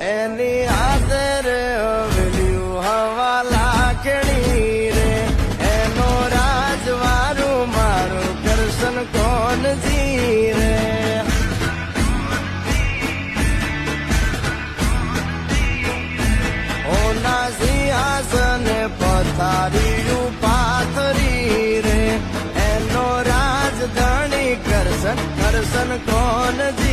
એની આદર વેલ્યુ હવા લાખણી રે એનો રાજવારું મારું કરશન કોણ જી રે ઓના સિંહાસન પથારીયું પાથરી રે એનો રાજધણી કરશન કોણ જી